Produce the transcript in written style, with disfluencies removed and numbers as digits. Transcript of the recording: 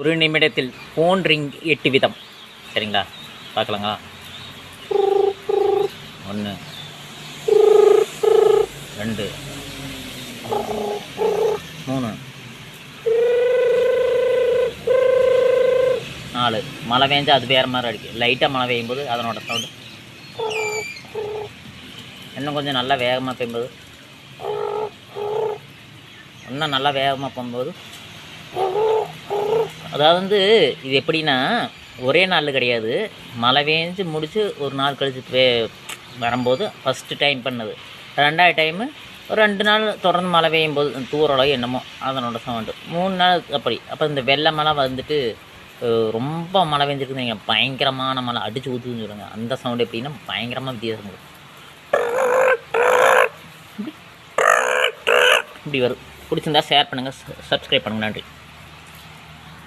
ஒரு நிமிடத்தில் phone ring 8 விதம். சரிங்களா, பார்க்கலாங்களா? 1 2 3 4. மழை பெஞ்சா அது வேறு மாதிரி அடிக்கும். லைட்டாக மழை பெய்யும்போது அதனோட சவுண்டு. இன்னும் கொஞ்சம் நல்லா வேகமாக பெய்யும்போது, இன்னும் நல்லா வேகமாக போகும்போது, அதாவது இது எப்படின்னா ஒரே நாள் கிடையாது. மழை பெஞ்சு முடித்து ஒரு நாள் கழிச்சு வரும்போது ஃபஸ்ட்டு டைம் பண்ணது. 2வது டைமு ஒரு 2 நாள் தொடர்ந்து மழை பெய்யும் போது தூரளவு என்னமோ அதனோட சவுண்டு. 3 நாள் அப்படி. அப்போ இந்த வெள்ளை மழை வந்துட்டு ரொம்ப மழை பெஞ்சிருக்குன்னு வைங்க, பயங்கரமான மழை அடித்து ஊற்றுன்னு சொல்லுங்க. அந்த சவுண்டு எப்படின்னா பயங்கரமாக வித்தியாசம் கொடுக்கும். இப்படி வரும். பிடிச்சிருந்தா ஷேர் பண்ணுங்கள், சப்ஸ்கிரைப் பண்ணுங்கள். நன்றி.